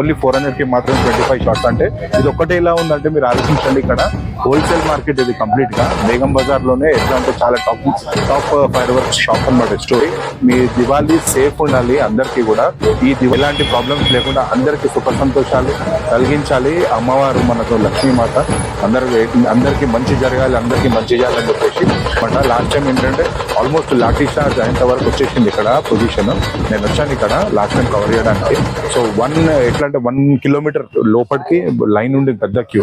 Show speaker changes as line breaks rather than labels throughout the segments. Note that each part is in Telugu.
ఓన్లీ 400కి మాత్రం 25 షార్ట్స్. అంటే ఇది ఒక్కటే ఇలా ఉందంటే మీరు ఆలోచించండి, ఇక్కడ హోల్సేల్ మార్కెట్ ఇది కంప్లీట్ గా బేగం బజార్ లోనే ఎట్లా అంటే చాలా టాప్ ఫైర్ వర్క్స్ షాప్ అన్నమాట. స్టోరీ మీ దివాళీ సేఫ్ ఉండాలి, అందరికీ కూడా ఈ ఎలాంటి ప్రాబ్లమ్స్ లేకుండా అందరికీ సుఖ సంతోషాలు కలిగించాలి అమ్మవారు మనకు లక్ష్మీమాత. అందరికీ మంచి జరగాలి, అందరికీ మంచి చేయాలని చెప్పేసి మన లాస్ట్ టైం ఏంటంటే ఆల్మోస్ట్ లాఠీ చార్జ్ అయ్యేంత వరకు వచ్చేసింది ఇక్కడ పొజిషన్. నేను వచ్చాను ఇక్కడ లాస్ట్ టైం కవర్ చేయడానికి. సో ఎట్లా అంటే 1 కిలోమీటర్ లోపలికి లైన్ ఉండి పెద్ద క్యూ.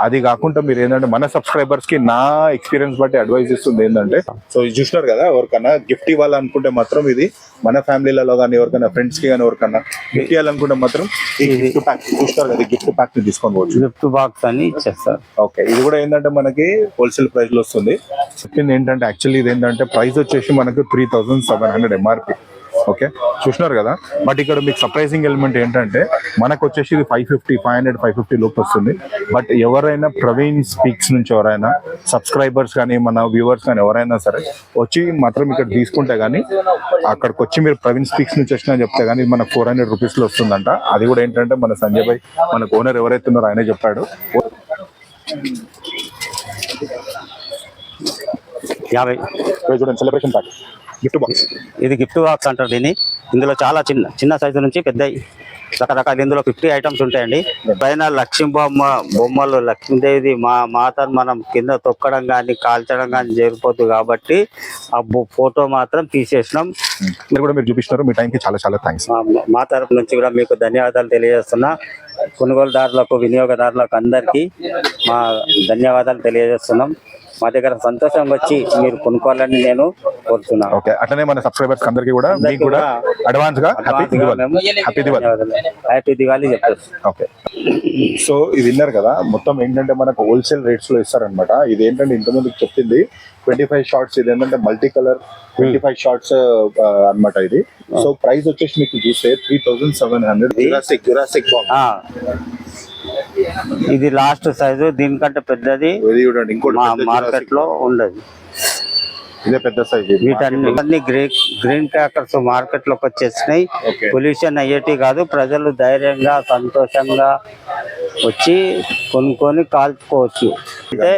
అది కాకుండా మీరు ఏంటంటే మన సబ్స్క్రైబర్స్ కి నా ఎక్స్పీరియన్స్ బట్టి అడ్వైస్ ఇస్తుంది ఏంటంటే, సో ఇది చూసినారు కదా, ఎవరికన్నా గిఫ్ట్ ఇవ్వాలనుకుంటే మాత్రం ఇది మన ఫ్యామిలీలలో కానీ ఎవరికైనా ఫ్రెండ్స్ కి కానీ ఎవరికన్నా గిఫ్ట్ ఇవ్వాలనుకుంటే మాత్రం ఈ గిఫ్ట్ ప్యాక్ చూస్తారు కదా, గిఫ్ట్ ప్యాక్ ని తీసుకొని పోవచ్చు.
గిఫ్ట్ బాక్స్ అని ఇచ్చేస్తారు.
ఓకే, ఇది కూడా ఏంటంటే మనకి హోల్సేల్ ప్రైస్ లో వస్తుంది. సెకండ్ ఏంటంటే యాక్చువల్లీ ఇది ఏంటంటే ప్రైస్ వచ్చేసి మనకు 3700 ఎంఆర్పి. ఓకే, చూసినారు కదా. బట్ ఇక్కడ మీకు సర్ప్రైజింగ్ ఎలిమెంట్ ఏంటంటే మనకు వచ్చేసి ఇది 550, 500, 550 లోపు వస్తుంది. బట్ ఎవరైనా ప్రవీణ్ స్పీక్స్ నుంచి ఎవరైనా సబ్స్క్రైబర్స్ కానీ మన వ్యూవర్స్ కానీ ఎవరైనా సరే వచ్చి మాత్రం ఇక్కడ తీసుకుంటే కానీ, అక్కడికి వచ్చి మీరు ప్రవీణ్ స్పీక్స్ నుంచి వచ్చినా చెప్తే కానీ మనకు 400 రూపీస్లో వస్తుందంట. అది కూడా ఏంటంటే మన సంజయ్ భాయ్, మనకు ఓనర్ ఎవరైతే ఉన్నారో ఆయనే చెప్పాడు.
50
చూడండి, సెలబ్రేషన్ ప్యాక్ గిఫ్ట్ బాక్స్.
ఇది గిఫ్ట్ బాక్స్ అంటారు దీన్ని. ఇందులో చాలా చిన్న సైజు నుంచి పెద్ద రకరకాల ఇందులో 50 ఐటమ్స్ ఉంటాయండి. పైన లక్ష్మీ బొమ్మలు లక్ష్మీదేవి మాతను మనం కింద తొక్కడం కానీ కాల్చడం కానీ జరిగిపోతుంది కాబట్టి ఆ ఫోటో మాత్రం తీసేసినాం.
మీరు చూపిస్తున్నారు, మీ టైంకి చాలా చాలా థ్యాంక్స్.
మా తరపు నుంచి కూడా మీకు ధన్యవాదాలు తెలియజేస్తున్నా. కొనుగోలుదారులకు వినియోగదారులకు అందరికీ మా ధన్యవాదాలు తెలియజేస్తున్నాం. మా దగ్గర సంతోషంగా వచ్చి మీరు కొనుక్కోవాలని నేను కోరుతున్నాను.
ఓకే, అట్లనే మన సబ్స్క్రైబర్స్ అందరికీ కూడా మీకు కూడా అడ్వాన్స్ గా
హ్యాపీ దివాళీ చెప్తారు.
ఓకే, సో ఇది విన్నారు కదా, మొత్తం ఏంటంటే మనకు హోల్సేల్ రేట్స్ లో ఇస్తారనమాట. ఇది ఏంటంటే ఇంతమందికి చెప్పింది 25 షార్ట్స్. ఇది ఏంటంటే మల్టీ కలర్ 25 షార్ట్స్ అనమాట ఇది. సో ప్రైస్ వచ్చేసి మీకు చూస్తే 3700.
ఇది లాస్ట్ సైజు, దీనికంటే పెద్దది మార్కెట్ లో ఉండదు.
ఇదే పెద్ద సైజ్.
వీటన్ని గ్రీన్ క్రాకర్స్ మార్కెట్ లోకి వచ్చేసినాయి. పొల్యూషన్ అయ్యేటి కాదు, ప్రజలు ధైర్యంగా సంతోషంగా వచ్చి కొనుక్కొని కాల్చుకోవచ్చు. అంటే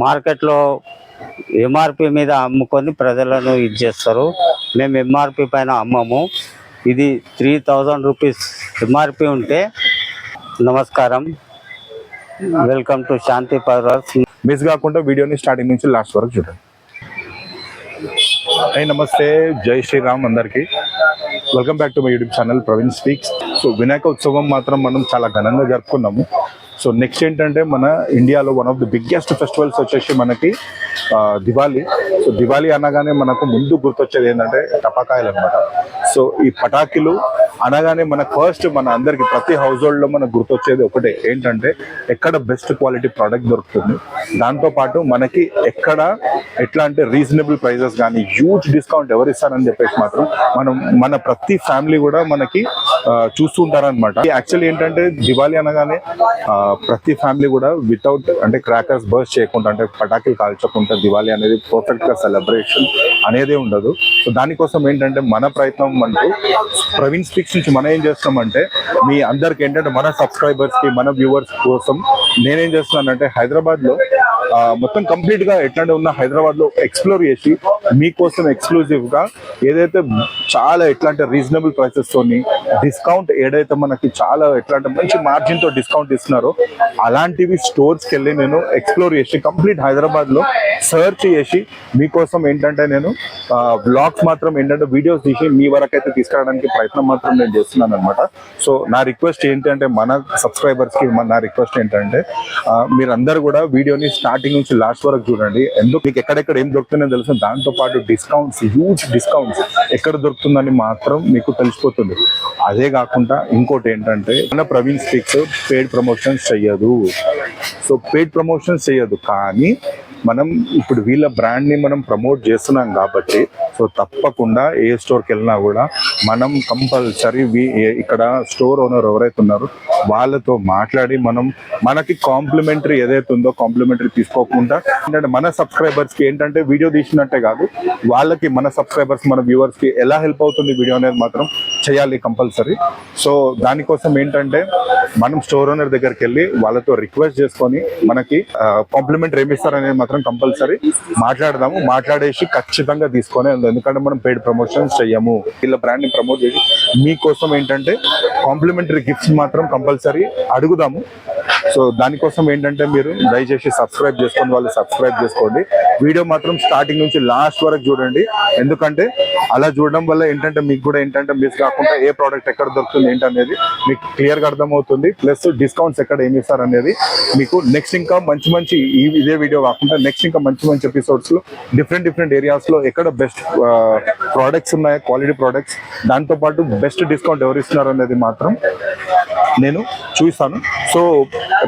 మార్కెట్ లో ఎంఆర్పి మీద అమ్ముకొని ప్రజలను ఇచ్చేస్తారు. మేము ఎంఆర్పి పైన అమ్మము. ఇది 3000 రూపీస్ ఎంఆర్పి ఉంటే. నమస్కారం, welcome to Shanti perverse.
Miss కాకుండా వీడియోని స్టార్టింగ్ నుంచి లాస్ట్ వరకు చూడండి. నమస్తే, జై శ్రీరామ్ అందరికి. Welcome back to my YouTube channel Praveen speaks. So Vinayaka ఉత్సవం మాత్రం మనం చాలా ఘనంగా జరుపుకున్నాము. సో నెక్స్ట్ ఏంటంటే మన ఇండియాలో one of the biggest festivals వచ్చేసి మనకి దివాళీ. సో దివాళీ అనగానే మనకు ముందు గుర్తొచ్చేది ఏంటంటే టపాకాయలు అనమాట. సో ఈ పటాకులు అనగానే మన ఫస్ట్ మన అందరికి ప్రతి హౌస్ హోల్డ్ లో మనకు గుర్తొచ్చేది ఒకటే, ఏంటంటే ఎక్కడ బెస్ట్ క్వాలిటీ ప్రోడక్ట్ దొరుకుతుంది, దాంతోపాటు మనకి ఎక్కడ ఎట్లా అంటే రీజనబుల్ ప్రైజెస్ కానీ హ్యూజ్ డిస్కౌంట్ ఎవరు ఇస్తారని చెప్పేసి మాత్రం మన ప్రతి ఫ్యామిలీ కూడా మనకి చూస్తూ ఉంటారనమాట. యాక్చువల్లీ ఏంటంటే దివాళీ అనగానే ప్రతి ఫ్యామిలీ కూడా వితౌట్ అంటే క్రాకర్స్ బర్స్ట్ చేయకుండా, అంటే పటాకులు కాల్చకుండా దివాళీ అనేది పర్ఫెక్ట్ గా సెలబ్రేషన్ అనేది ఉండదు. సో దానికోసం ఏంటంటే మన ప్రయత్నం అంటూ ప్రవీణ్ స్పీక్స్ నుంచి మనం ఏం చేస్తామంటే, మీ అందరికి ఏంటంటే మన సబ్స్క్రైబర్స్ కి మన వ్యూవర్స్ కోసం నేనేం చేస్తున్నానంటే హైదరాబాద్ లో మొత్తం కంప్లీట్ గా ఎట్లాంటి ఉన్న హైదరాబాద్ లో ఎక్స్ప్లోర్ చేసి మీకోసం ఎక్స్క్లూజివ్ గా ఏదైతే చాలా ఎట్లా అంటే రీజనబుల్ ప్రైసెస్ తోని డిస్కౌంట్ ఏదైతే మనకి చాలా ఎట్లా అంటే మంచి మార్జిన్ తో డిస్కౌంట్ ఇస్తున్నారో అలాంటివి స్టోర్స్ కి వెళ్ళి నేను ఎక్స్ప్లోర్ చేసి కంప్లీట్ హైదరాబాద్ లో సర్చ్ చేసి మీకోసం ఏంటంటే నేను బ్లాగ్స్ మాత్రం ఏంటంటే వీడియోస్ తీసి మీ వరకు అయితే తీసుకురావడానికి ప్రయత్నం మాత్రం నేను చేస్తున్నాను అనమాట. సో నా రిక్వెస్ట్ ఏంటంటే మన సబ్స్క్రైబర్స్ కి నా రిక్వెస్ట్ ఏంటంటే మీరందరూ కూడా వీడియోని స్టార్టింగ్ నుంచి లాస్ట్ వరకు చూడండి. ఎందుకు మీకు ఎక్కడెక్కడ ఏం దొరుకుతుందో తెలుసు, దాంతో పాటు డిస్కౌంట్స్, హ్యూజ్ డిస్కౌంట్స్ ఎక్కడ దొరుకుతుందని మాత్రం మీకు తెలిసిపోతుంది. అదే కాకుండా ఇంకోటి ఏంటంటే మన ప్రవీణ్ స్పీక్స్ పెయిడ్ ప్రమోషన్స్ చెయ్యదు. సో పెయిడ్ ప్రమోషన్స్ చెయ్యదు, కానీ మనం ఇప్పుడు వీళ్ళ బ్రాండ్ని మనం ప్రమోట్ చేస్తున్నాం కాబట్టి సో తప్పకుండా ఏ స్టోర్కి వెళ్ళినా కూడా మనం కంపల్సరీ ఇక్కడ స్టోర్ ఓనర్ ఎవరైతే ఉన్నారో వాళ్ళతో మాట్లాడి మనకి కాంప్లిమెంటరీ ఏదైతే ఉందో కాంప్లిమెంటరీ తీసుకోకుండా ఏంటంటే మన సబ్స్క్రైబర్స్కి ఏంటంటే వీడియో తీసినట్టే కాదు, వాళ్ళకి మన సబ్స్క్రైబర్స్ మన వ్యూవర్స్కి ఎలా హెల్ప్ అవుతుంది వీడియో అనేది మాత్రం చేయాలి కంపల్సరీ. సో దానికోసం ఏంటంటే మనం స్టోర్ ఓనర్ దగ్గరికి వెళ్ళి వాళ్ళతో రిక్వెస్ట్ చేసుకొని మనకి కాంప్లిమెంటరీ ఏమి ఇస్తారనేది మాత్రం కంపల్సరీ మాట్లాడదాము. మాట్లాడేసి ఖచ్చితంగా తీసుకొని వెళ్దాం. ఎందుకంటే మనం పెయిడ్ ప్రమోషన్స్ చెయ్యము. వీళ్ళ బ్రాండ్ ని ప్రమోట్ చేసి మీకోసం ఏంటంటే కాంప్లిమెంటరీ గిఫ్ట్స్ మాత్రం కంపల్సరీ అడుగుదాము. సో దానికోసం ఏంటంటే మీరు దయచేసి సబ్స్క్రైబ్ చేసుకొని వాళ్ళు సబ్స్క్రైబ్ చేసుకోండి. వీడియో మాత్రం స్టార్టింగ్ నుంచి లాస్ట్ వరకు చూడండి. ఎందుకంటే అలా చూడడం వల్ల ఏంటంటే మీకు కూడా ఏంటంటే మిస్ కాకుండా ఏ ప్రోడక్ట్ ఎక్కడ దొరుకుతుంది ఏంటనేది మీకు క్లియర్గా అర్థమవుతుంది. ప్లస్ డిస్కౌంట్స్ ఎక్కడ ఏమి ఇస్తారు అనేది మీకు నెక్స్ట్ ఇంకా మంచి మంచి ఇదే వీడియో కాకుండా నెక్స్ట్ ఇంకా మంచి మంచి ఎపిసోడ్స్ లో డిఫరెంట్ ఏరియాస్ లో ఎక్కడ బెస్ట్ ప్రోడక్ట్స్ ఉన్నాయో క్వాలిటీ ప్రోడక్ట్స్, దాంతోపాటు బెస్ట్ డిస్కౌంట్ ఎవరు ఇస్తున్నారు అనేది మాత్రం నేను చూస్తాను. సో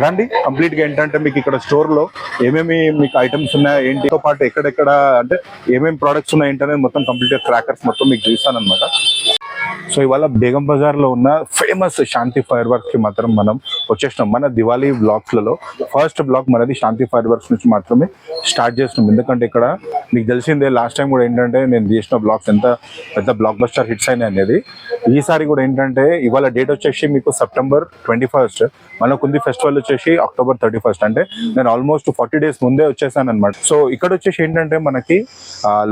రండి, కంప్లీట్ గా ఏంటంటే మీకు ఇక్కడ స్టోర్ లో ఏమేమి మీకు ఐటమ్స్ ఉన్నాయో ఏంటితో పాటు ఎక్కడెక్కడ అంటే ఏమేమి ప్రోడక్ట్స్ ఉన్నాయి ఏంటనేది మొత్తం కంప్లీట్ గా క్రాకర్స్ మొత్తం మీకు చూస్తాను అనమాట. సో ఇవాళ బేగం బజార్ లో ఉన్న ఫేమస్ శాంతి ఫైర్ వర్క్స్ కి మాత్రం మనం వచ్చేసినాం. మన దివాళీ బ్లాగ్స్ లలో ఫస్ట్ బ్లాగ్ మనది శాంతి ఫైర్ వర్క్స్ నుంచి మాత్రమే స్టార్ట్ చేస్తున్నాం. ఎందుకంటే ఇక్కడ మీకు తెలిసిందే లాస్ట్ టైం కూడా ఏంటంటే నేను చేసిన బ్లాగ్స్ ఎంత పెద్ద బ్లాక్ బస్టర్ హిట్స్ అయినాయి అనేది. ఈసారి కూడా ఏంటంటే ఇవాళ డేట్ వచ్చేసి మీకు September 21st, మనకుంది ఫెస్టివల్ వచ్చేసి October 31st. అంటే నేను ఆల్మోస్ట్ 40 days ముందే వచ్చేసాను అనమాట. సో ఇక్కడ వచ్చేసి ఏంటంటే మనకి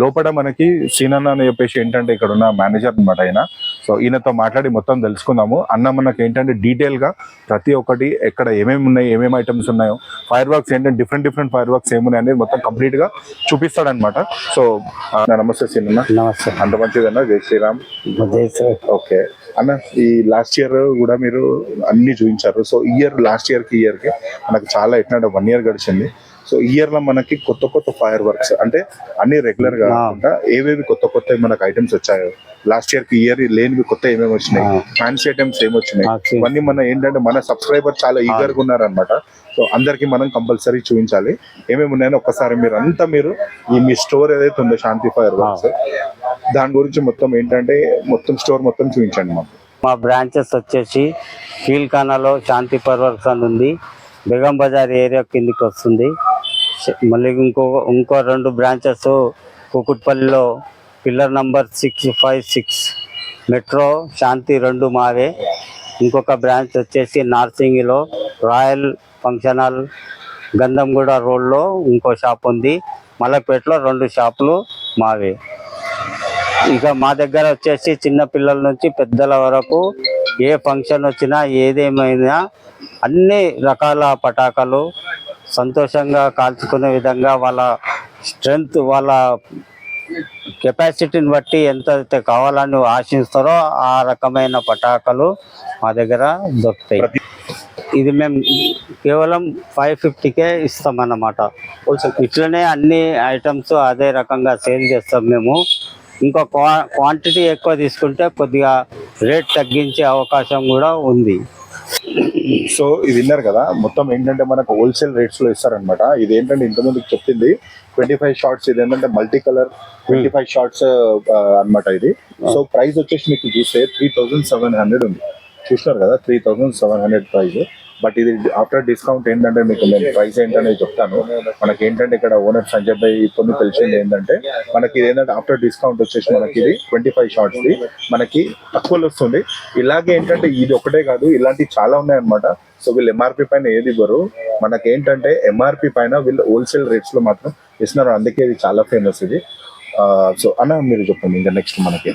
లోపల మనకి సీనన్న అని చెప్పేసి ఏంటంటే ఇక్కడ ఉన్న మేనేజర్ అనమాట ఆయన. సో ఈయనతో మాట్లాడి మొత్తం తెలుసుకుందాము. అన్న మనకి ఏంటంటే డీటెయిల్ గా ప్రతి ఒక్కటి ఎక్కడ ఏమేమి ఉన్నాయి, ఏమేమి ఐటమ్స్ ఉన్నాయో, ఫైర్ వర్క్స్ ఏంటంటే డిఫరెంట్ ఫైర్ వర్క్స్ ఏమున్నాయి అనేది మొత్తం కంప్లీట్ గా చూపిస్తాడు అనమాట. సో నమస్తే సీనన్న.
నమస్తే.
అంత మంచిదన్న. జై శ్రీరామ్. ఓకే అన్న, ఈ లాస్ట్ ఇయర్ కూడా మీరు అన్ని చూపించారు. సో లాస్ట్ ఇయర్ కి మనకు చాలా ఎట్లా 1 year గడిచింది. సో ఈ ఇయర్ లో మనకి కొత్త ఫైర్ వర్క్స్ అంటే అన్ని రెగ్యులర్ గా కాకుండా ఏవేవి కొత్త మనకు ఐటమ్స్ వచ్చాయో, లాస్ట్ ఇయర్ కి ఇయర్ లేనివి కొత్త ఏమేమి వచ్చినాయి, ఫ్యాన్సీ ఐటమ్స్ ఏమొచ్చినాయి, ఇవన్నీ మన ఏంటంటే మన సబ్స్క్రైబర్ చాలా ఈగర్ గా ఉన్నారనమాట. సో అందరికి మనం కంపల్సరీ చూపించాలి ఏమేమి ఉన్నాయని. ఒక్కసారి మీరు ఈ మీ స్టోర్ ఏదైతే ఉందో శాంతి ఫైర్ వర్క్స్, దాని గురించి మొత్తం ఏంటంటే మొత్తం స్టోర్ మొత్తం చూపించండి మాకు.
మా బ్రాంచెస్ వచ్చేసి కీల్ఖానాలో శాంతి ఫైర్ వర్క్స్ అని ఉంది, బేగం బజార్ ఏరియా కిందికి వస్తుంది. మళ్ళీ ఇంకో 2 బ్రాంచెస్ కుకుట్పల్లిలో పిల్లర్ నంబర్ 656 మెట్రో శాంతి 2 మావే. ఇంకొక బ్రాంచ్ వచ్చేసి నార్సింగిలో రాయల్ ఫంక్షన్ హాల్ గంధంగూడ రోడ్లో ఇంకో షాప్ ఉంది. మలక్పేటలో 2 షాపులు మావే. ఇక మా దగ్గర వచ్చేసి చిన్న పిల్లల నుంచి పెద్దల వరకు ఏ ఫంక్షన్ వచ్చినా ఏదేమైనా అన్ని రకాల పటాకాలు సంతోషంగా కాల్చుకునే విధంగా వాళ్ళ స్ట్రెంగ్త్, వాళ్ళ కెపాసిటీని బట్టి ఎంత కావాలని ఆశిస్తారో ఆ రకమైన పటాకాలు మా దగ్గర దొరుకుతాయి. ఇది మేము కేవలం 550కే ఇస్తామన్నమాట. ఇట్లనే అన్ని ఐటమ్స్ అదే రకంగా సేల్ చేస్తాం మేము. ఇంకా క్వాంటిటీ ఎక్కువ తీసుకుంటే కొద్దిగా రేట్ తగ్గించే అవకాశం కూడా ఉంది.
సో ఇది విన్నారు కదా, మొత్తం ఏంటంటే మనకు హోల్సేల్ రేట్స్ లో ఇస్తారనమాట. ఇది ఏంటంటే ఇంతకుముందుకు చెప్పింది 25 షార్ట్స్, ఇది ఏంటంటే మల్టీ కలర్ 25 షార్ట్స్ అనమాట ఇది. సో ప్రైస్ వచ్చేసి మీకు చూస్తే 3700 ఉంది. చూసినారు కదా 3700 ప్రైస్. బట్ ఇది ఆఫ్టర్ డిస్కౌంట్ ఏంటంటే మీకు నేను ప్రైస్ ఏంటనేది చెప్తాను. మనకి ఏంటంటే ఇక్కడ ఓనర్ సంజయ్ భాయ్ కొన్ని తెలిసింది ఏంటంటే మనకి ఇది ఏంటంటే ఆఫ్టర్ డిస్కౌంట్ వచ్చేసి మనకి ఇది 25 షార్ట్స్ మనకి తక్కువలో వస్తుంది. ఇలాగే ఏంటంటే ఇది ఒకటే కాదు, ఇలాంటివి చాలా ఉన్నాయి అనమాట. సో వీళ్ళు ఎంఆర్పి పైన ఏది ఇవ్వరు, మనకి ఏంటంటే ఎంఆర్పి పైన వీళ్ళు హోల్సేల్ రేట్స్ లో మాత్రం ఇస్తున్నారు. అందుకే ఇది చాలా ఫేమస్ ఇది. సో అన్న మీరు చెప్పండి ఇంకా నెక్స్ట్ మనకి.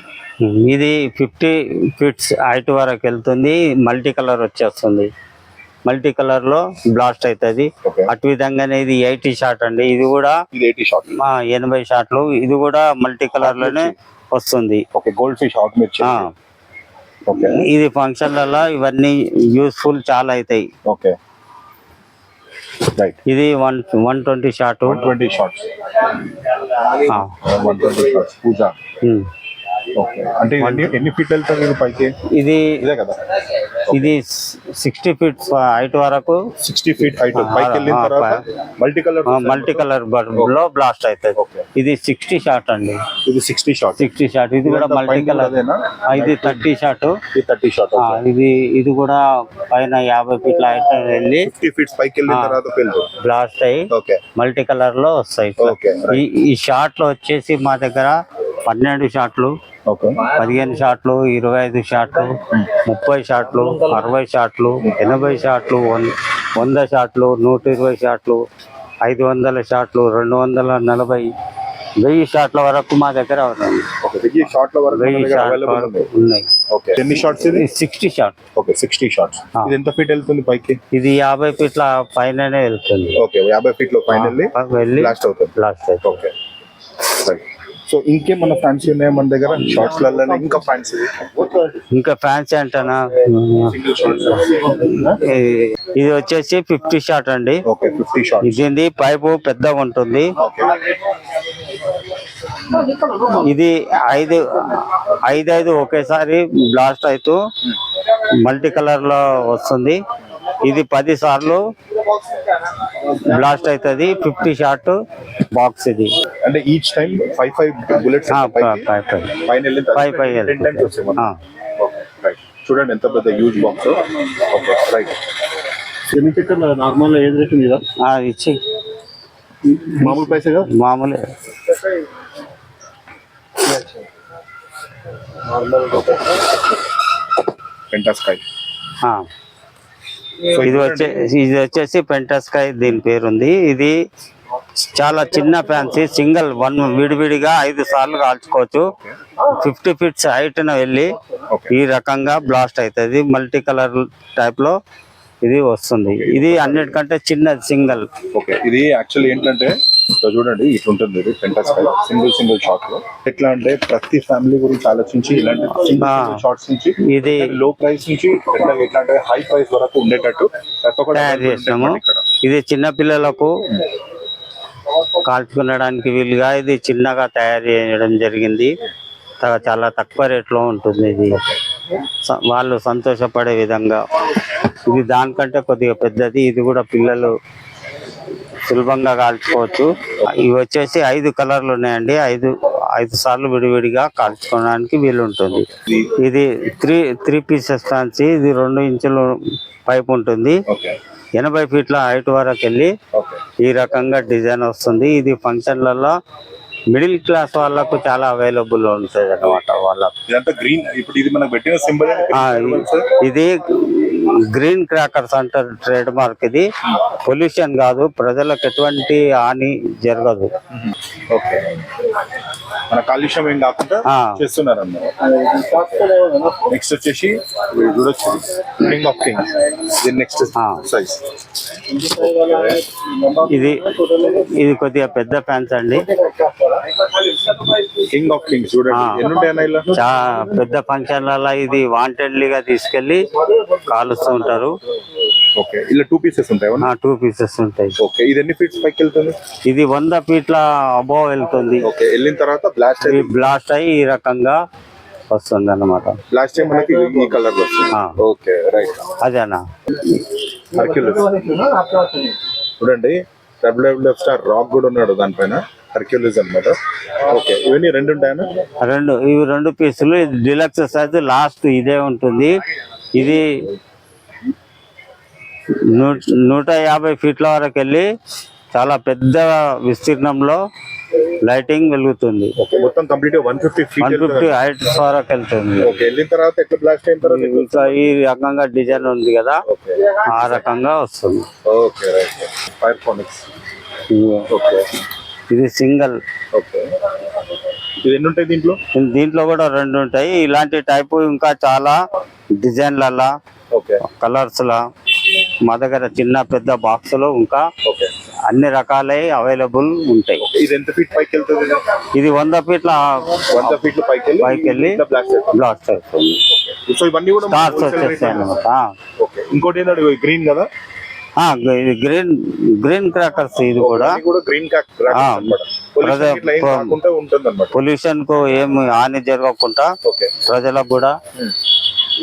ఇది 50 ఫీట్స్ హైట్ వరకు వెళ్తుంది, మల్టీ కలర్ వచ్చేస్తుంది. మల్టీ కలర్ లో బ్లాస్ట్ అవుతుంది. అటు విధంగానే ఇది 80 షాట్ అండి. ఇది కూడా
80 షాట్
80 షాట్లు. ఇది కూడా మల్టీ కలర్ లోనే వస్తుంది.
గోల్డ్ ఫిష్ ఆర్ట్ మిర్చి.
ఇది ఫంక్షన్లలో ఇవన్నీ యూస్ఫుల్ చాలా అవుతాయి.
Okay right.
ఇది 120 షాట్.
120 షాట్స్. 120 షాట్స్ పూజ. ఓకే అంటే ఎన్ని ఫీట్ వెళ్తారు ఇది పైకి?
ఇది
ఇదే కదా,
ఇది 60 ఫీట్స్ హైట్ వరకు.
60 ఫీట్ హైట్ పైకి వెళ్ళిన తర్వాత మల్టీ కలర్
లో బ్లాస్ట్ అవుతుంది. ఇది 60 షాట్ అండి.
ఇది 60 షాట్.
60 షాట్. ఇది కూడా మల్టీ కలర్. ఇది 30 షాట్.
ఇది 30 షాట్.
ఇది కూడా పైన 50 ఫీట్ల హైట్ వెళ్ళి
50 ఫీట్స్ పైకి వెళ్ళిన తర్వాత
బ్లాస్ట్ అయ్యి మల్టీ కలర్ లో వస్తాయి. ఈ షాట్ లో వచ్చేసి మా దగ్గర 12 షాట్లు,
ఓకే
15 షాట్లు, 25 షాట్లు, 30 షాట్లు, 60 షాట్లు, 80 షాట్లు, 100 షాట్లు, 120 షాట్లు, 500 షాట్లు, 240, 1000 షాట్ల వరకు మా దగ్గర ఉన్నాయి.
ఓకే 1000 షాట్ల వరకు
1000 షాట్ల
అవైలబుల్
వరకు
ఉంది.
ఉన్నాయి.
ఓకే ఎన్ని షాట్స్ ఇది?
60 షాట్.
Okay 60 shots. ఇది ఎంత ఫీట్ వెళ్తుంది పైకి?
ఇది 50 ఫీట్ల పైననే వెళ్తుంది.
ఓకే 50 ఫీట్ లో ఫైనల్లీ
వెళ్ళి
బ్లాస్ట్ అవుతుంది.
బ్లాస్ట్ అవుతుంది.
Okay right. సో ఇంకేమన్నా ఫ్యాన్సీ ఉన్నాయా మన దగ్గర? షార్ట్స్ లలో ఇంకా ఫ్యాన్సీ?
ఇంకా ఫ్యాన్సీ అంటేనా
సింగిల్ షార్ట్స్.
ఇది వచ్చేసి 50 షాట్ అండి.
Okay 50 shorts.
ఇది పైపు పెద్దగా ఉంటుంది.
ఓకే
ఇది ఐదు ఒకేసారి బ్లాస్ట్ అవుతూ మల్టీ కలర్ లో వస్తుంది. ఇది 10 సార్లు బ్లాస్ట్ అవుతుంది. 50 షాట్ బాక్స్ ఇది.
అంటే each time 5 bullets final
5
10 times వస్తాయి మనకి. Okay right. చూడండి ఎంత పెద్ద huge box. Okay right.
Normal ఏది రేట్ మీద
ఇచ్చి
మామూలు ప్రైస్ కదా?
మామూలే.
పెంటాస్కై.
ఇది వచ్చేసి పెంటాస్కై దీని పేరు ఉంది. ఇది చాలా చిన్న ఫ్యాన్సీ సింగిల్ విడివిడిగా 5 సార్లు కాల్చుకోవచ్చు. 50 ఫీట్స్ హైట్ వెళ్ళి ఈ రకంగా బ్లాస్ట్ అవుతుంది. మల్టీ కలర్ టైప్ లో ఇది వస్తుంది. ఇది అన్నిటికంటే చిన్నది సింగిల్.
ఓకే ఇది యాక్చువల్లీ ఏంటంటే చూడండి ఇట్లా ఉంటుంది. ఇది పెంటాస్కై సింగిల్ షాట్ లో ఎట్లా అంటే ప్రతి ఫ్యామిలీ గురించి ఆలోచించి ఇలాంటి షార్ట్స్ నుంచి
ఇది
లో ప్రైస్ నుంచి ఎట్లా అంటే హై ప్రైస్ వరకు ఉండేటట్టు
తయారు చేసినాము. ఇది చిన్న పిల్లలకు కాల్చుకునడానికి వీలుగా ఇది చిన్నగా తయారు చేయడం జరిగింది. చాలా తక్కువ రేట్లో ఉంటుంది. ఇది వాళ్ళు సంతోషపడే విధంగా. ఇది దానికంటే కొద్దిగా పెద్దది. ఇది కూడా పిల్లలు సులభంగా కాల్చుకోవచ్చు. ఇవి వచ్చేసి 5 కలర్లు ఉన్నాయండి. 5 సార్లు విడివిడిగా కాల్చుకోవడానికి వీలు ఉంటుంది. ఇది 3 పీసెస్ ఫ్యాన్సీ. ఇది 2 ఇంచులు పైప్ ఉంటుంది. 80 ఫీట్ల హైట్ వరకు వెళ్ళి ఈ రకంగా డిజైన్ వస్తుంది. ఇది ఫంక్షన్లలో మిడిల్ క్లాస్ వాళ్ళకు చాలా అవైలబుల్ ఉంటుంది అన్నమాట. వాళ్ళకు
గ్రీన్. ఇప్పుడు ఇది మనకు పెట్టిన సింబల్
ఇది గ్రీన్ క్రాకర్స్ అంటారు ట్రేడ్ మార్క్. ఇది పొల్యూషన్ కాదు, ప్రజలకు ఎటువంటి హాని జరగదు.
ఓకే మన కాలుష్యం ఏం కాకుండా చేస్తున్నారు అన్నమాట. నెక్స్ట్ వచ్చేసి చూడొచ్చు కింగ్ ఆఫ్ కింగ్స్. దీని నెక్స్ట్ సైజ్
ఇది కొద్దిగా పెద్ద ఫ్యాన్స్ అండి.
కింగ్ ఆఫ్ కింగ్స్ చూడండి ఎన్ని ఉంటాయి ఇలా.
పెద్ద ఫంక్షన్లలో ఇది వాంటెడ్లీగా తీసుకెళ్లి కాలుస్తూ ఉంటారు.
ఓకే ఇలా 2 పీసెస్ ఉంటాయి.
2 పీసెస్ ఉంటాయి.
ఓకే ఇది ఎన్ని ఫీట్స్ పైకి వెళ్తుంది?
ఇది 100 ఫీట్ల అబోవ్ వెళ్తుంది.
ఓకే వెళ్ళిన తర్వాత
బ్లాస్ట్ అయ్యి ఈ రకంగా వస్తుంది అన్నమాట.
బ్లాస్ట్ అయ్యి మనకి ఈ కలర్ వస్తుంది. Okay right.
అదేనా
హర్క్యులస్ చూడండి. WWF స్టార్ రాక్ కూడా ఉన్నాడు దానిపైన. హర్క్యులస్ అన్నమాట. ఓకే ఇవన్నీ 2 ఉంటాయనా?
ఇవి 2 పీసులు. డిలక్స్ సైజ్ లాస్ట్ ఇదే ఉంటుంది. ఇది 150 ఫీట్ల వరకు వెళ్ళి చాలా పెద్ద విస్తీర్ణంలో లైటింగ్ వెలుగుతుంది.
మొత్తం కంప్లీట్ 150
హైట్ వరకు వెళ్తుంది.
వెళ్ళిన తర్వాత ఎట్లా బ్లాస్ట్ అయిన తర్వాత
ఇంకా ఈ రకంగా డిజైన్ ఉంది కదా, ఆ రకంగా వస్తుంది.
Okay right. ఫైర్ఫోనిక్స్. ఓకే
ఇది సింగిల్.
ఓకే ఇది ఎన్ని ఉంటాయి దీంట్లో?
దీంట్లో కూడా 2 ఉంటాయి. ఇలాంటి టైపు ఇంకా చాలా డిజైన్ల కలర్స్ లా మా దగ్గర చిన్న పెద్ద బాక్సులు ఇంకా అన్ని రకాలై అవైలబుల్ ఉంటాయి.
ఇది ఎంత ఫీట్ పైకి వెళ్తుంది?
ఇది 100 ఫీట్ల పైకి వెళ్ళి బ్లాస్ట్ అవుతుంది.
సో ఇవన్నీ కూడా
స్టార్స్ వచ్చేస్తాయి అన్నమాట.
ఇంకోటి ఏంటంటే గ్రీన్ కదా,
ఇది గ్రీన్ క్రాకర్స్. ఇది కూడా
గ్రీన్
పొల్యూషన్ కు ఏమి హాని జరగకుండా ప్రజలకు కూడా.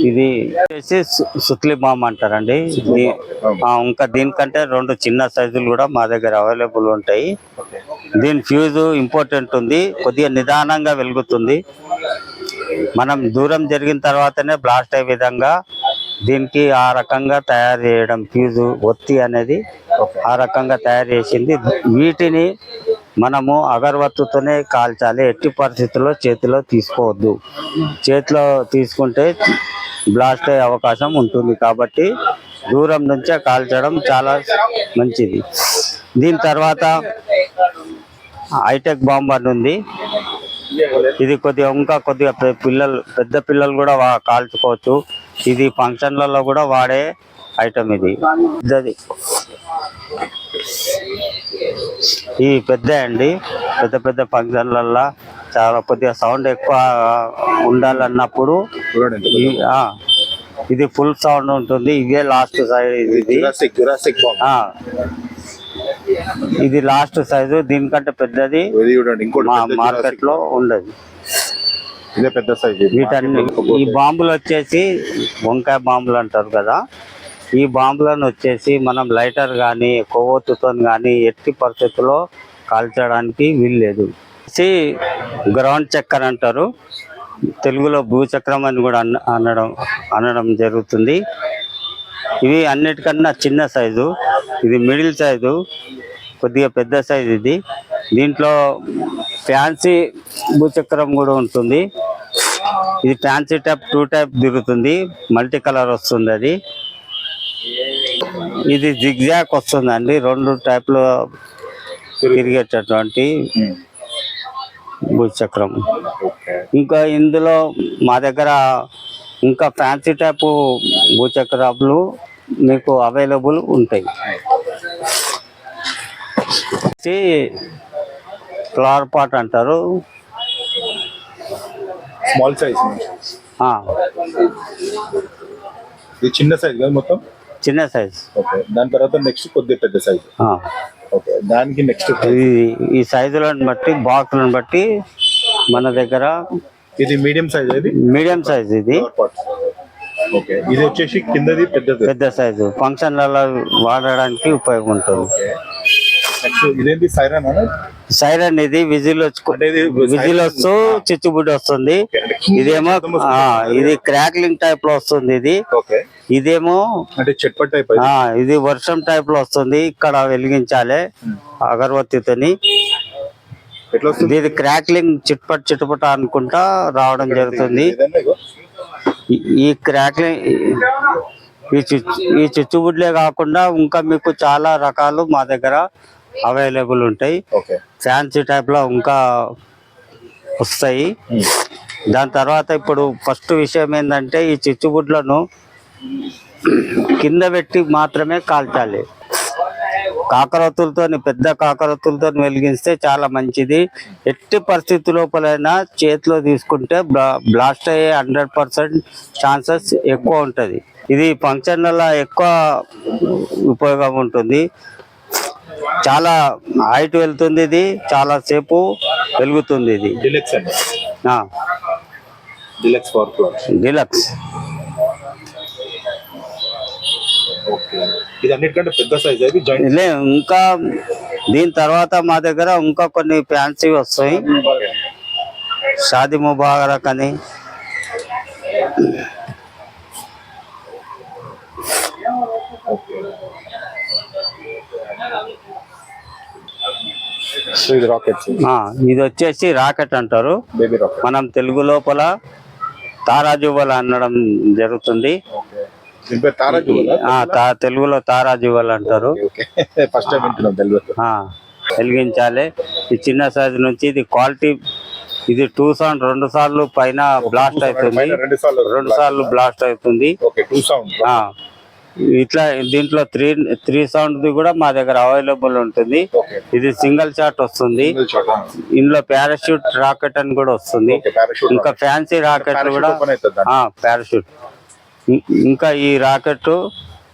ఇది వచ్చేసి సుత్లి బామ్ అంటారండి. ఇంకా దీనికంటే 2 చిన్న సైజులు కూడా మా దగ్గర అవైలబుల్ ఉంటాయి. దీని ఫ్యూజ్ ఇంపార్టెంట్ ఉంది. కొద్దిగా నిదానంగా వెలుగుతుంది. మనం దూరం జరిగిన తర్వాతనే బ్లాస్ట్ అయ్యే విధంగా దీనికి ఆ రకంగా తయారు చేయడం. ఫ్యూజ్ ఒత్తి అనేది ఆ రకంగా తయారు చేసింది. వీటిని మనము అగరవత్తుతోనే కాల్చాలి. ఎట్టి పరిస్థితుల్లో చేతిలో తీసుకోవద్దు. చేతిలో తీసుకుంటే బ్లాస్ట్ అయ్యే అవకాశం ఉంటుంది. కాబట్టి దూరం నుంచే కాల్చడం చాలా మంచిది. దీని తర్వాత హైటెక్ బాంబ్ అని ఉంది. ఇది ఇంకా కొద్దిగా పెద్ద పిల్లలు కూడా కాల్చుకోవచ్చు. ఇది ఫంక్షన్లలో కూడా వాడే ఐటమ్. ఇది పెద్దది, ఇది పెద్ద అండి. పెద్ద ఫంక్షన్లలో చాలా కొద్దిగా సౌండ్ ఎక్కువ ఉండాలన్నప్పుడు ఇది ఫుల్ సౌండ్ ఉంటుంది. ఇదే లాస్ట్ సైజ్. ఇది లాస్ట్ సైజు. దీనికంటే పెద్దది మార్కెట్ లో ఉండదు.
పెద్ద సైజ్.
వీటన్ని ఈ బాంబులు వచ్చేసి వంకాయ బాంబులు అంటారు కదా. ఈ బాంబులను వచ్చేసి మనం లైటర్ కానీ కొవ్వొత్తుతో కానీ ఎట్టి పరిస్థితుల్లో కాల్చడానికి వీల్లేదు. గ్రౌండ్ చక్కర్ అంటారు, తెలుగులో భూచక్రం అని కూడా అనడం జరుగుతుంది. ఇవి అన్నిటికన్నా చిన్న సైజు. ఇది మిడిల్ సైజు, కొద్దిగా పెద్ద సైజు. ఇది దీంట్లో ఫ్యాన్సీ భూచక్రం కూడా ఉంటుంది. ఇది ఫ్యాన్సీ టైప్ 2 టైప్ తిరుగుతుంది, మల్టీ కలర్ వస్తుంది. అది ఇది జిగ్జాక్ వస్తుందండి, 2 టైప్లో తిరిగేటటువంటి భూచక్రం. ఇంకా ఇందులో మా దగ్గర ఇంకా ఫ్యాన్సీ టైపు భూచక్రాలు మీకు అవైలబుల్ ఉంటాయి. ఫ్లవర్ పాట్ అంటారు,
స్మాల్ సైజ్. ఇది చిన్న సైజ్ కదా, మొత్తం
చిన్న సైజ్.
ఓకే, దాని తర్వాత నెక్స్ట్ కొద్దిగా పెద్ద సైజ్. ఓకే, దానికి నెక్స్ట్
ఈ సైజులను బట్టి బాక్స్లను బట్టి మన దగ్గర
ఇది మీడియం సైజ్. ఇది
మీడియం సైజ్. ఇది
ఓకే, ఇది వచ్చేసి కిందది
పెద్ద సైజు, ఫంక్షన్లలో వాడడానికి ఉపయోగం ఉంటుంది.
ఇదేంటి సైరన్?
సైరన్. ఇది విజిల్ వస్తూ చిచ్చుబుడ్డి వస్తుంది. ఇదేమో ఇది క్రాక్లింగ్ టైప్ లో వస్తుంది. ఇది ఇదేమో
అంటే చెట్పట్ టైప్.
ఇది వర్షం టైప్ లో వస్తుంది. ఇక్కడ వెలిగించాలి అగరవత్తితోని. ఇది క్రాక్లింగ్ చిట్పట్ అనుకుంటా రావడం జరుగుతుంది. ఈ క్రాక్లింగ్ ఈ చిచ్చుబుడ్లే కాకుండా ఇంకా మీకు చాలా రకాలు మా దగ్గర అవైలబుల్ ఉంటాయి. ఫ్యాన్సీ టైప్ లో ఇంకా వస్తాయి. దాని తర్వాత ఇప్పుడు ఫస్ట్ విషయం ఏంటంటే ఈ చిచ్చుబుడ్లను కింద పెట్టి మాత్రమే కాల్చాలి. పెద్ద కాకరొత్తులతో వెలిగిస్తే చాలా మంచిది. ఎట్టి పరిస్థితి లోపలైనా చేతిలో తీసుకుంటే బ్లాస్ట్ అయ్యే 100% ఛాన్సెస్ ఎక్కువ ఉంటుంది. ఇది ఫంక్షన్లలో ఎక్కువ ఉపయోగం ఉంటుంది. చాలా హైట్ వెళ్తుంది. ఇది చాలా సేపు వెలుగుతుంది. ఇది డిలక్స్.
ఇది అన్నిటికంటే పెద్ద సైజ్.
ఇంకా దీని తర్వాత మా దగ్గర ఇంకా కొన్ని ఫ్యాన్సీ వస్తాయి. షాదీ ముబారక్ అని, ఇది వచ్చేసి రాకెట్ అంటారు. మనం తెలుగు లోపల తారాజువ్వలు అనడం జరుగుతుంది. తెలుగులో తారాజువ్వలు అంటారు. వెలిగించాలి. ఈ చిన్న సైజు నుంచి ఇది క్వాలిటీ. ఇది 2 సౌండ్ 2 సార్లు పైన బ్లాస్ట్ అవుతుంది. 2 సార్లు బ్లాస్ట్ అవుతుంది. ఇట్లా దీంట్లో 3 సౌండ్ కూడా మా దగ్గర అవైలబుల్ ఉంటుంది. ఇది సింగిల్ షాట్ వస్తుంది. ఇందులో పారాషూట్ రాకెట్ అని కూడా వస్తుంది. ఇంకా ఫ్యాన్సీ రాకెట్ కూడా పారాషూట్. ఇంకా ఈ rocket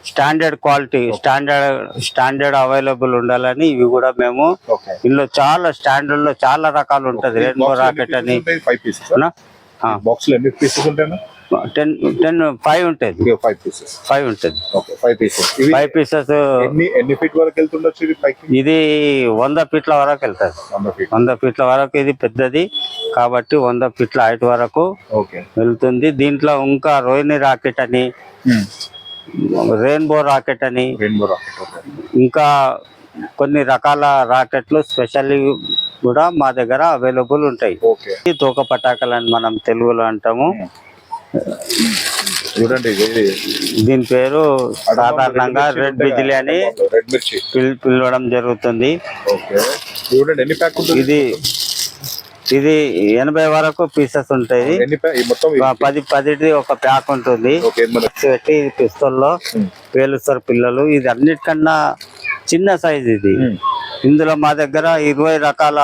standard quality, standard available ఉండాలని ఇవి కూడా మేము ఇందులో చాలా స్టాండర్డ్ లో చాలా రకాలు ఉంటది. రెయిన్బో రాకెట్ అని 5 ఉంటుంది. 5 ఉంటుంది. 5 పీసెస్. ఇది 100 ఫీట్ల వరకు వెళ్తుంది. 100 ఫీట్ల వరకు ఇది పెద్దది కాబట్టి 100 ఫీట్ల హైట్ వరకు వెళ్తుంది. దీంట్లో ఇంకా రోహిణి రాకెట్ అని, రెయిన్బో రాకెట్ అని, ఇంకా కొన్ని రకాల రాకెట్లు స్పెషల్లీ కూడా మా దగ్గర అవైలబుల్ ఉంటాయి.
ఓకే
ఈ తోక పటాకలు అని మనం తెలుగులో అంటాము.
చూడండి ఇది
దీని పేరు సాధారణంగా రెడ్ బిజిలీ అని
రెడ్ మిర్చి.
పిలవడం జరుగుతుంది.
ఓకే చూడండి ఎన్ని ప్యాక్ ఉంటుంది
ఇది ఇది 80 వరకు పీసెస్ ఉంటాయి.
ఎన్ని ప్యాక్ మొత్తం
10 ఒక ప్యాక్ ఉంటుంది.
ఓకే మన
పెట్టి పిస్తోల్లో పేలుస్తారు పిల్లలు. ఇది అన్నిటికన్నా చిన్న సైజ్ ఇది. ఇందులో మా దగ్గర 20 రకాల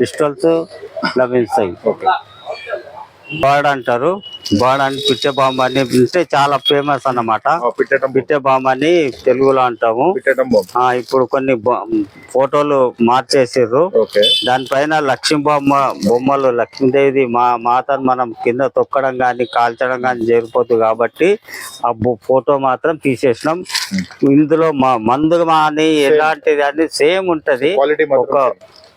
పిస్టల్స్ లభిస్తాయి.
ఓకే
బర్డ్ అంటారు. బర్డ్ అని పిట్టె బాంబు అని పిలిస్తే చాలా ఫేమస్ అన్నమాట.
పిట్టడం
పిట్టె బాంబు అని తెలుగులో అంటాము.
పిట్టడం బాంబు.
ఇప్పుడు కొన్ని ఫోటోలు మార్చేసారు.
ఓకే
దానిపైన లక్ష్మీ బొమ్మలు లక్ష్మీదేవి మా మాతను మనం కింద తొక్కడం కానీ కాల్చడం కానీ జరిగిపోతుంది కాబట్టి ఆ ఫోటో మాత్రం తీసేసినాం. ఇందులో మందు కానీ ఎలాంటిది అని సేమ్ ఉంటది.
క్వాలిటీ
ఒక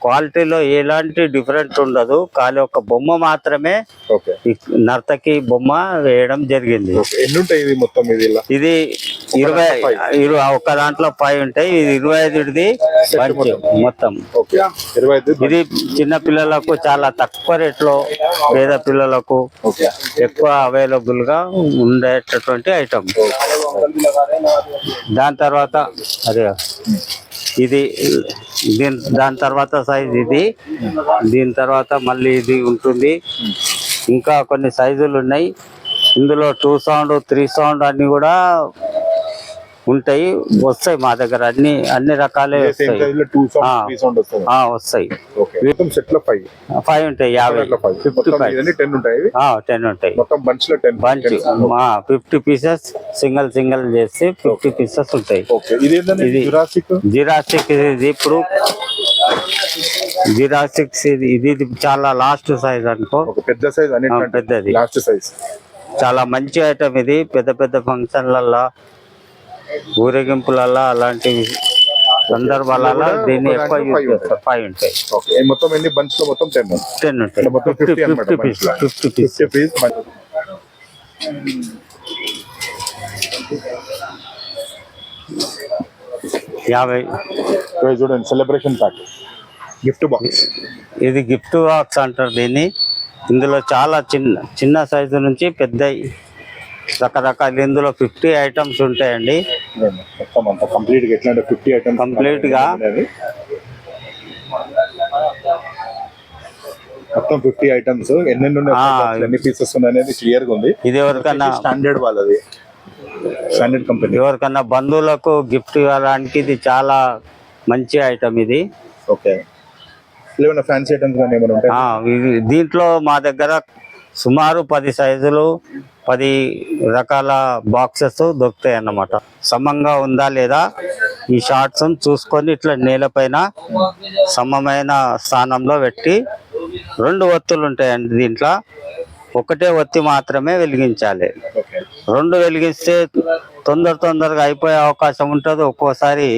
క్వాలిటీలో ఎలాంటి డిఫరెంట్ ఉండదు. కానీ ఒక బొమ్మ మాత్రమే
ఓకే
ఈ నర్తకి బొమ్మ వేయడం జరిగింది.
ఎన్ని ఉంటాయి ఇది మొత్తం
ఇది 20 ఒక దాంట్లో 5 ఉంటాయి. ఇది 25ది మొత్తం.
ఓకే 25
ఇది చిన్న పిల్లలకు చాలా తక్కువ రేట్లో పేద పిల్లలకు
ఓకే
ఎక్కువ అవైలబుల్ గా ఉండేటటువంటి ఐటమ్. దాని తర్వాత అదే ఇది దాని తర్వాత సైజ్ ఇది. దీని తర్వాత మళ్ళీ ఇది ఉంటుంది. ఇంకా కొన్ని సైజులు ఉన్నాయి. ఇందులో 2 సౌండ్ 3 సౌండ్ అన్ని కూడా ఉంటాయి. వస్తాయి మా దగ్గర అన్ని రకాలే వస్తాయి. వస్తాయి. 5 ఉంటాయి. 50
10 ఉంటాయి.
10 ఉంటాయి.
మొత్తం బంచ్ లో 10
బంచ్ 50 పీసెస్ సింగిల్ చేసి 50 పీసెస్ ఉంటాయి. ఇది జిరాసిక్. ఇది ఇప్పుడు జిరాసిక్ ఇది చాలా లాస్ట్ సైజ్ అనుకో.
పెద్ద సైజ్
పెద్దది
లాస్ట్ సైజ్.
చాలా మంచి ఐటమ్ ఇది. పెద్ద ఫంక్షన్లలో ఊరేగింపులలో అలాంటి సందర్భాలలో దీన్ని ఎక్కువ యూజ్ చేస్తారు. 5 ఉంటాయి.
మొత్తం ఎన్ని బంచ్ లో మొత్తం 10
ఉంటాయి. 50 పీస్
50. చూడండి సెలబ్రేషన్ ప్యాక్ గిఫ్ట్ బాక్స్.
ఇది గిఫ్ట్ బాక్స్ అంటారు దీన్ని. ఇందులో చాలా చిన్న సైజు నుంచి పెద్ద రకరకాల ఇందులో 50 ఐటమ్స్ ఉంటాయండి.
మొత్తం అంతా కంప్లీట్ గా ఎట్లా 50 ఐటమ్స్
కంప్లీట్ గా
మొత్తం 50 ఐటమ్స్ ఎన్ని పీసెస్ అనేది క్లియర్ గా ఉంది.
ఇది ఎవరికన్నా
స్టాండర్డ్ వాళ్ళది, స్టాండర్డ్ కంపెనీ.
ఎవరికన్నా బంధువులకు గిఫ్ట్ ఇవ్వడానికి ఇది చాలా మంచి ఐటమ్ ఇది.
ఓకే ఫ్యాన్సీ ఐటమ్స్ కానీ ఏమైనా ఉంటాయి
దీంట్లో మా దగ్గర సుమారు 10 సైజులు 10 రకాల బాక్సెస్ దొరుకుతాయి అన్నమాట. సమంగా ఉందా లేదా ఈ షార్ట్స్ చూసుకొని ఇట్లా నేలపైన సమమైన స్థానంలో పెట్టి 2 ఒత్తులు ఉంటాయండి. దీంట్లో ఒకటే ఒత్తి మాత్రమే వెలిగించాలి. 2 వెలిగిస్తే తొందరగా అయిపోయే అవకాశం ఉంటుంది. ఒక్కోసారి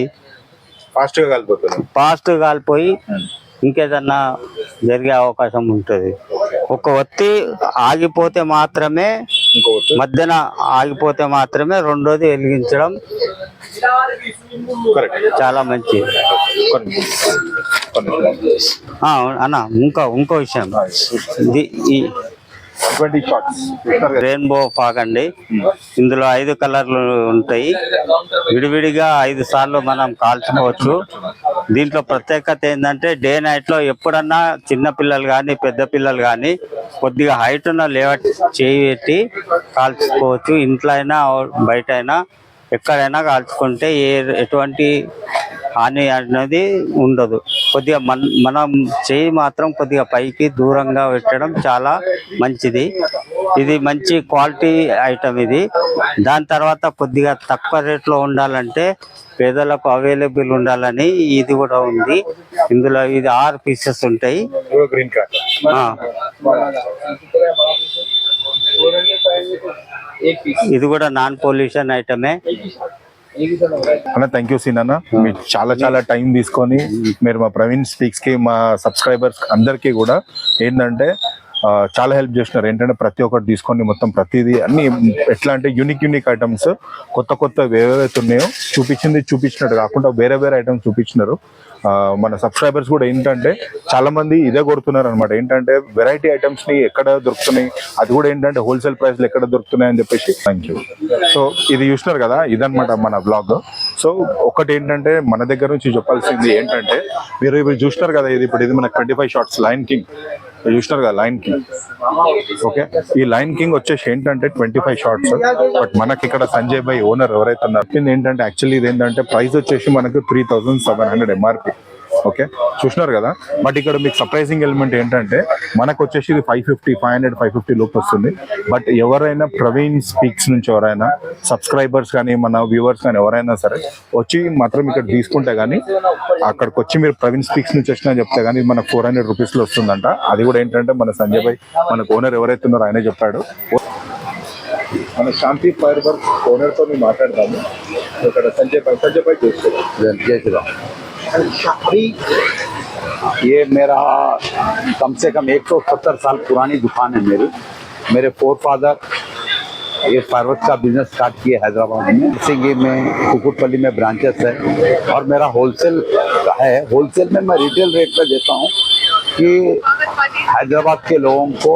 ఫాస్ట్ కాలిపోయి ఇంకేదన్నా జరిగే అవకాశం ఉంటుంది. ఒక ఒత్తి ఆగిపోతే మాత్రమే, మధ్యన ఆగిపోతే మాత్రమే రెండోది వెలిగించడం చాలా మంచిది. అన్న ఇంకో విషయం, రెయిన్బో ఫాగ్ అండి. ఇందులో 5 కలర్లు ఉంటాయి. విడివిడిగా 5 సార్లు మనం కాల్చుకోవచ్చు. దీంట్లో ప్రత్యేకత ఏంటంటే డే నైట్ లో ఎప్పుడన్నా చిన్న పిల్లలు కానీ పెద్ద పిల్లలు కానీ కొద్దిగా హైట్ ఉన్న లేవట్ చేయి కాల్చుకోవచ్చు. ఇంట్లో అయినా బయట అయినా ఎక్కడైనా కాల్చుకుంటే ఎటువంటి హాని అనేది ఉండదు. కొద్దిగా మనం చేయి మాత్రం కొద్దిగా పైకి దూరంగా పెట్టడం చాలా మంచిది. ఇది మంచి క్వాలిటీ ఐటమ్ ఇది. దాని తర్వాత కొద్దిగా తక్కువ రేట్లో ఉండాలంటే పేదలకు అవైలబుల్ ఉండాలని ఇది కూడా ఉంది. ఇందులో ఇది 6 పీసెస్ ఉంటాయి. ఇది కూడా నాన్ పొల్యూషన్ ఐటమే.
అన్న థ్యాంక్ యూ సీన్ అన్న. మీరు చాలా టైం తీసుకొని మీరు మా ప్రవీణ్ స్పీక్స్ కి మా సబ్స్క్రైబర్స్ అందరికీ కూడా ఏంటంటే చాలా హెల్ప్ చేస్తున్నారు. ఏంటంటే ప్రతి ఒక్కటి తీసుకొని మొత్తం ప్రతిదీ అన్ని ఎట్లా అంటే యూనిక్ ఐటమ్స్ కొత్త ఏవైతే ఉన్నాయో చూపించినట్టు కాకుండా వేరే ఐటమ్స్ చూపించినారు. మన సబ్స్క్రైబర్స్ కూడా ఏంటంటే చాలా మంది ఇదే కొడుతున్నారు అనమాట. ఏంటంటే వెరైటీ ఐటమ్స్ ని ఎక్కడ దొరుకుతున్నాయి, అది కూడా ఏంటంటే హోల్సేల్ ప్రైస్ లో ఎక్కడ దొరుకుతున్నాయి అని చెప్పేసి. Thank you. సో ఇది చూస్తున్నారు కదా, ఇదన్నమాట మన బ్లాగ్. సో ఒకటి ఏంటంటే మన దగ్గర నుంచి చెప్పాల్సింది ఏంటంటే, మీరు ఇప్పుడు చూస్తున్నారు కదా, ఇది మన 25 షార్ట్స్ లయన్ కింగ్ చూసినారు కదా, లయన్ కింగ్. ఓకే, ఈ లయన్ కింగ్ వచ్చేసి ఏంటంటే 25 షార్ట్స్. బట్ మనకి ఇక్కడ సంజయ్ భాయ్ ఓనర్ ఎవరైతే ఉన్నారో ఏంటంటే యాక్చువల్లీ ఇది ఏంటంటే ప్రైస్ వచ్చేసి మనకు 3700 MRP. ఓకే, చూసినారు కదా. బట్ ఇక్కడ మీకు సర్ప్రైజింగ్ ఎలిమెంట్ ఏంటంటే మనకు వచ్చేసి ఇది 550 లోపు వస్తుంది. బట్ ఎవరైనా ప్రవీణ్ స్పీక్స్ నుంచి ఎవరైనా సబ్స్క్రైబర్స్ కానీ మన వ్యూవర్స్ కానీ ఎవరైనా సరే వచ్చి మాత్రం ఇక్కడ తీసుకుంటే కానీ, అక్కడికి వచ్చి మీరు ప్రవీణ్ స్పీక్స్ నుంచి వచ్చినా చెప్తే కానీ మనకు 400 రూపీస్లో వస్తుందంట. అది కూడా ఏంటంటే మన సంజయ్ భాయ్ మనకు ఓనర్ ఎవరైతే ఉన్నారో ఆయనే చెప్పాడు. మన శాంతి ఫైర్ వర్క్ ఓనర్తో మేము మాట్లాడతాము. ఇక్కడ సంజయ్ భాయ్ చేస్తున్నాం.
अभी ये मेरा कम से कम 170 साल पुरानी दुकान है मेरे फोर फादर ये फायरवर्क का बिजनेस स्टार्ट किया हैदराबाद में, सिंगी में, कुकुटपल्ली में ब्रांचेस है और मेरा होलसेल है। होलसेल में मैं रिटेल रेट पे देता हूँ कि हैदराबाद के लोगों को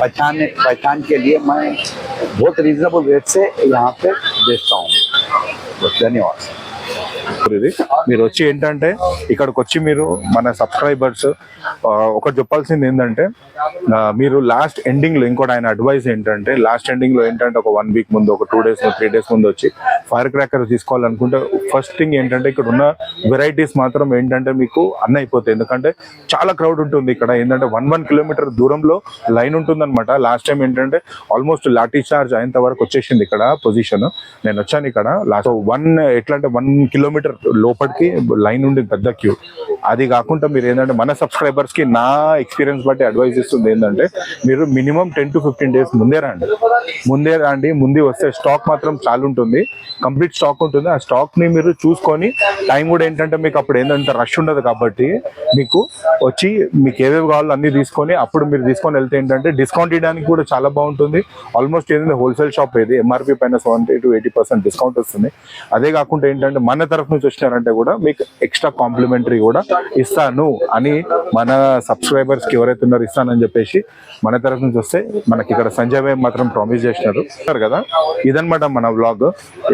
पहचान के लिए मैं बहुत रीजनेबल रेट से यहाँ पे बेचता हूँ। धन्यवाद।
ఇది మీరు వచ్చి ఏంటంటే ఇక్కడికి వచ్చి మీరు మన సబ్స్క్రైబర్స్ ఒకటి చెప్పాల్సింది ఏంటంటే, మీరు లాస్ట్ ఎండింగ్ లో ఇంకోటి ఆయన అడ్వైస్ ఏంటంటే, లాస్ట్ ఎండింగ్ లో ఏంటంటే ఒక 1 వీక్ ముందు, ఒక 2 days 3 days ముందు వచ్చి ఫైర్ క్రాకర్స్ తీసుకోవాలనుకుంటే ఫస్ట్ థింగ్ ఏంటంటే ఇక్కడ ఉన్న వెరైటీస్ మాత్రం ఏంటంటే మీకు అన్న అయిపోతాయి. ఎందుకంటే చాలా క్రౌడ్ ఉంటుంది ఇక్కడ. ఏంటంటే 1 kilometer దూరంలో లైన్ ఉంటుంది అనమాట. లాస్ట్ టైం ఏంటంటే ఆల్మోస్ట్ లాఠీ చార్జ్ అయ్యేంత వరకు వచ్చేసింది ఇక్కడ పొజిషన్. నేను వచ్చాను ఇక్కడ లాస్ట్ ఎట్లా అంటే 1 kilometer లోపలికి లైన్ ఉండి పెద్ద క్యూ. అది కాకుండా మీరు ఏంటంటే మన సబ్స్క్రైబర్స్ కి నా ఎక్స్పీరియన్స్ బట్టి అడ్వైస్ ఇస్తుంది ఏంటంటే, మీరు మినిమం 10 to 15 days ముందే రండి. ముందే వస్తే స్టాక్ మాత్రం చాలా ఉంటుంది, కంప్లీట్ స్టాక్ ఉంటుంది. ఆ స్టాక్ ని మీరు చూసుకొని, టైం కూడా ఏంటంటే మీకు అప్పుడు ఏంటంటే రష్ ఉండదు కాబట్టి మీకు వచ్చి మీకు ఏవేవి కావాలో అన్ని తీసుకొని అప్పుడు మీరు తీసుకొని వెళ్తే ఏంటంటే డిస్కౌంట్ ఇవ్వడానికి కూడా చాలా బాగుంటుంది. ఆల్మోస్ట్ ఏంటంటే హోల్సేల్ షాప్ ఇది, MRP పైన 70 to 80% డిస్కౌంట్ వస్తుంది. అదే కాకుండా ఏంటంటే మన తరఫు నుంచి వచ్చినారంటే కూడా మీకు ఎక్స్ట్రా కాంప్లిమెంటరీ కూడా ఇస్తాను అని మన సబ్స్క్రైబర్స్ కి ఎవరైతే ఉన్నారో ఇస్తానని చెప్పేసి మన తరఫు నుంచి వస్తే మనకి ఇక్కడ సంజయ్ భాయ్ మాత్రం ప్రామిస్ చేసినారు కదా. ఇదన్నమాట మన వ్లాగ్.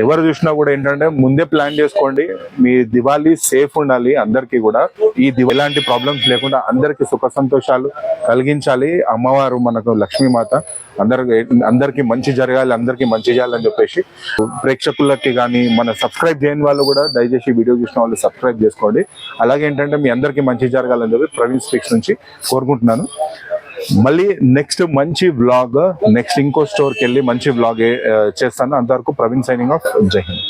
ఎవరు చూసినా కూడా ఏంటంటే ముందే ప్లాన్ చేసుకోండి. మీ దివాళీ సేఫ్ ఉండాలి అందరికీ కూడా. ఈ ఎలాంటి ప్రాబ్లమ్స్ లేకుండా అందరికి సుఖ సంతోషాలు కలిగించాలి అమ్మవారు మనకు లక్ష్మీమాత. అందరికి మంచి జరగాలి, అందరికి మంచి చేయాలని చెప్పేసి ప్రేక్షకులకి కానీ మన సబ్స్క్రైబ్ చేయని వాళ్ళు కూడా దయచేసి వీడియో చూసిన వాళ్ళు సబ్స్క్రైబ్ చేసుకోండి. అలాగే ఏంటంటే మీ అందరికీ మంచి జరగాలని చెప్పి ప్రవీణ్ స్పీక్స్ నుంచి కోరుకుంటున్నాను. మళ్ళీ నెక్స్ట్ మంచి వ్లాగ్, నెక్స్ట్ ఇంకో స్టోర్కి వెళ్ళి మంచి వ్లాగ్ చేస్తాను. అంతవరకు ప్రవీణ్ సైనింగ్ ఆఫ్. జై హింద్.